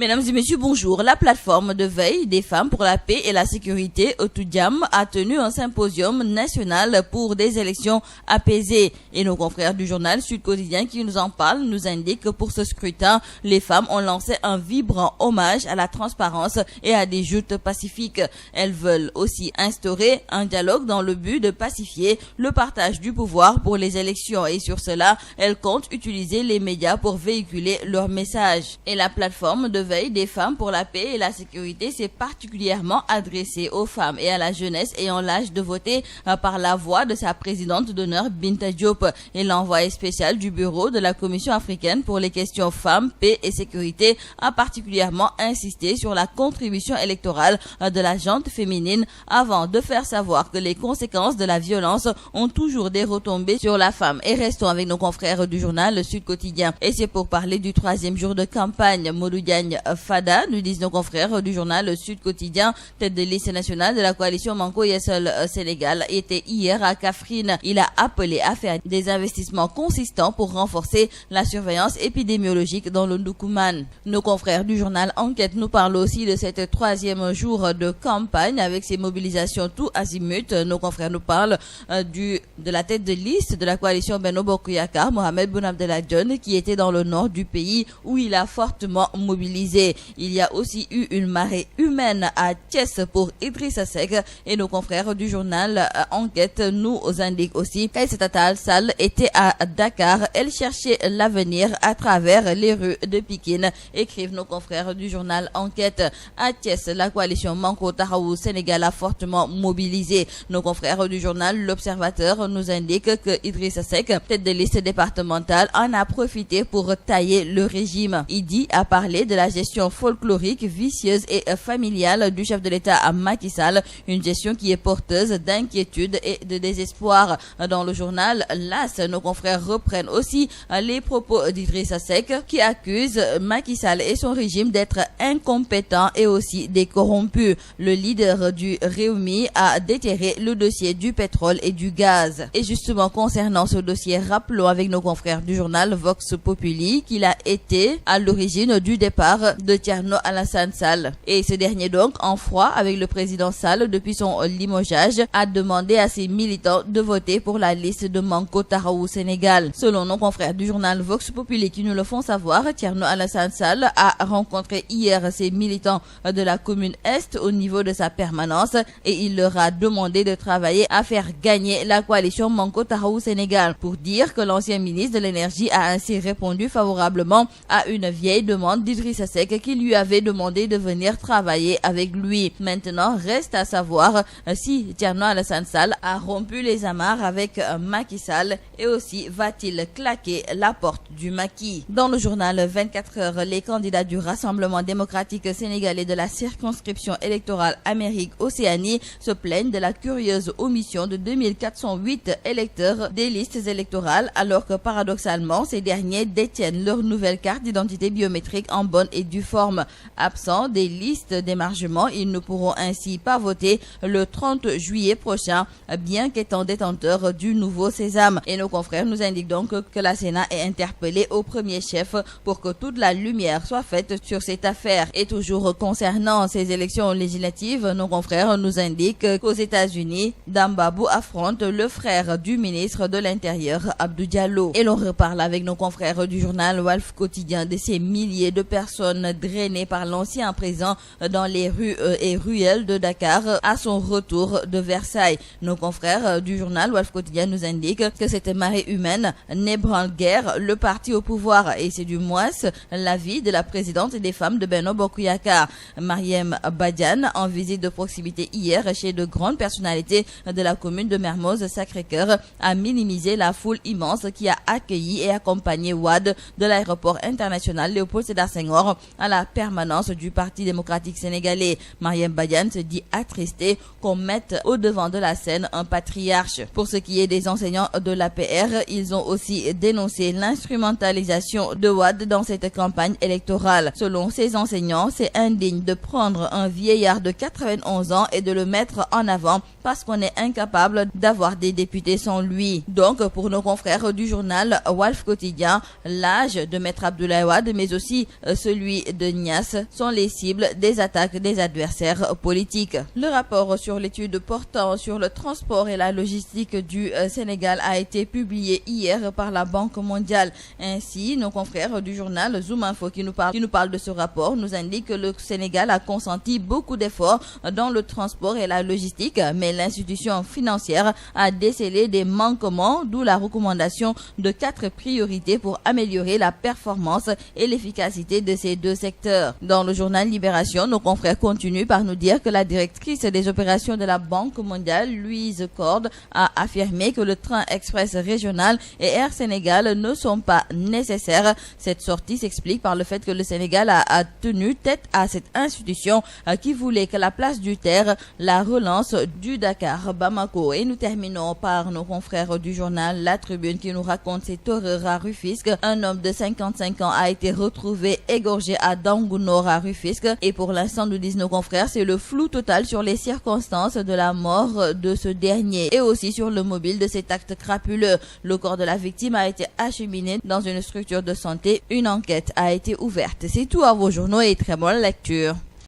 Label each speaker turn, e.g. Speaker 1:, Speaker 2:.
Speaker 1: Mesdames et messieurs, bonjour. La plateforme de veille des femmes pour la paix et la sécurité Otudiam a tenu un symposium national pour des élections apaisées. Et nos confrères du journal Sud Quotidien qui nous en parlent nous indiquent que pour ce scrutin, les femmes ont lancé un vibrant hommage à la transparence et à des joutes pacifiques. Elles veulent aussi instaurer un dialogue dans le but de pacifier le partage du pouvoir pour les élections. Et sur cela, elles comptent utiliser les médias pour véhiculer leur message. Et la plateforme de veille des femmes pour la paix et la sécurité s'est particulièrement adressée aux femmes et à la jeunesse ayant l'âge de voter par la voix de sa présidente d'honneur Binta Diop. Et l'envoyé spécial du bureau de la Commission africaine pour les questions femmes, paix et sécurité a particulièrement insisté sur la contribution électorale de la gente féminine avant de faire savoir que les conséquences de la violence ont toujours des retombées sur la femme. Et restons avec nos confrères du journal Le Sud Quotidien. Et c'est pour parler du 3e jour de campagne. Modou Diagne Fada, nous disent nos confrères du journal Le Sud Quotidien, tête de liste nationale de la coalition Manko Yeesal Sénégal, était hier à Kaffrine. Il a appelé à faire des investissements consistants pour renforcer la surveillance épidémiologique dans le Ndoukoumane. Nos confrères du journal Enquête nous parlent aussi de cette 3e jour de campagne avec ses mobilisations tout azimut. Nos confrères nous parlent de la tête de liste de la coalition Benno Bokk Yakaar, Mohamed Boun Abdallah Dionne, qui était dans le nord du pays où il a fortement mobilisé. Il y a aussi eu une marée humaine à Thiès pour Idrissa Seck et nos confrères du journal Enquête nous indiquent aussi qu'Aïssata Tall Sall était à Dakar. Elle cherchait l'avenir à travers les rues de Pikine, écrivent nos confrères du journal Enquête. À Thiès, la coalition Manko Taxawu Sénégal a fortement mobilisé. Nos confrères du journal L'Observateur nous indiquent que Idrissa Seck, tête de liste départementale, en a profité pour tailler le régime. Idi a parlé de la gestion folklorique, vicieuse et familiale du chef de l'État à Macky Sall, une gestion qui est porteuse d'inquiétude et de désespoir. Dans le journal L'As, nos confrères reprennent aussi les propos d'Idrissa Seck qui accuse Macky Sall et son régime d'être incompétents et aussi des corrompus. Le leader du Rewmi a déterré le dossier du pétrole et du gaz. Et justement concernant ce dossier, rappelons avec nos confrères du journal Vox Populi qu'il a été à l'origine du départ de Thierno Alassane Sall. Et ce dernier donc, en froid avec le président Sall depuis son limogeage, a demandé à ses militants de voter pour la liste de Manko Taxawu Sénégal. Selon nos confrères du journal Vox Populi qui nous le font savoir, Thierno Alassane Sall a rencontré hier ses militants de la commune Est au niveau de sa permanence et il leur a demandé de travailler à faire gagner la coalition Manko Taxawu Sénégal. Pour dire que l'ancien ministre de l'énergie a ainsi répondu favorablement à une vieille demande d'Idrissa Seck qui lui avait demandé de venir travailler avec lui. Maintenant, reste à savoir si Thierno Alassane Sall a rompu les amarres avec Macky Sall et aussi va-t-il claquer la porte du maquis. Dans le journal 24 heures, les candidats du Rassemblement démocratique sénégalais de la circonscription électorale Amérique-Océanie se plaignent de la curieuse omission de 2408 électeurs des listes électorales alors que paradoxalement, ces derniers détiennent leur nouvelle carte d'identité biométrique en bonne et due forme. Absents des listes d'émargement, ils ne pourront ainsi pas voter le 30 juillet prochain, bien qu'étant détenteurs du nouveau sésame. Et nos confrères nous indiquent donc que la Sénat est interpellée au premier chef pour que toute la lumière soit faite sur cette affaire. Et toujours concernant ces élections législatives, nos confrères nous indiquent qu'aux États-Unis, Dambabou affronte le frère du ministre de l'Intérieur, Abdou Diallo. Et l'on reparle avec nos confrères du journal Walf Quotidien de ces milliers de personnes drainées par l'ancien président dans les rues et ruelles de Dakar à son retour de Versailles. Nos confrères du journal Walf Quotidien nous indiquent que cette marée humaine n'ébranle guère le parti au pouvoir et c'est du moins l'avis de la présidente des femmes de Benno Bokk Yakaar, Marième Badiane, en visite de proximité hier chez de grandes personnalités de la commune de Mermoz Sacré-Cœur, a minimisé la foule immense qui a accueilli et accompagné Wade de l'aéroport international Léopold Sédar Senghor à la permanence du Parti démocratique sénégalais. Marième Badiane se dit attristée qu'on mette au devant de la scène un patriarche. Pour ce qui est des enseignants de l'APR, ils ont aussi dénoncé l'instrumentalisation de Wade dans cette campagne électorale. Selon ces enseignants, c'est indigne de prendre un vieillard de 91 ans et de le mettre en avant parce qu'on est incapable d'avoir des députés sans lui. Donc, pour nos confrères du journal Walf Quotidien, l'âge de Maître Abdoulaye Wade, mais aussi celui celui de Niasse sont les cibles des attaques des adversaires politiques. Le rapport sur l'étude portant sur le transport et la logistique du Sénégal a été publié hier par la Banque mondiale. Ainsi, nos confrères du journal Zoom Info qui nous parle de ce rapport nous indiquent que le Sénégal a consenti beaucoup d'efforts dans le transport et la logistique, mais l'institution financière a décelé des manquements, d'où la recommandation de 4 priorités pour améliorer la performance et l'efficacité de ces deux secteurs. Dans le journal Libération, nos confrères continuent par nous dire que la directrice des opérations de la Banque mondiale, Louise Corde, a affirmé que le train express régional et Air Sénégal ne sont pas nécessaires. Cette sortie s'explique par le fait que le Sénégal a tenu tête à cette institution qui voulait que la place du TER la relance du Dakar-Bamako. Et nous terminons par nos confrères du journal La Tribune qui nous raconte cette horreur à Rufisque. Un homme de 55 ans a été retrouvé égorgé à Dangounor à Rufisque. Et pour l'instant, nous disent nos confrères, c'est le flou total sur les circonstances de la mort de ce dernier et aussi sur le mobile de cet acte crapuleux. Le corps de la victime a été acheminé dans une structure de santé. Une enquête a été ouverte. C'est tout à vos journaux et très bonne lecture.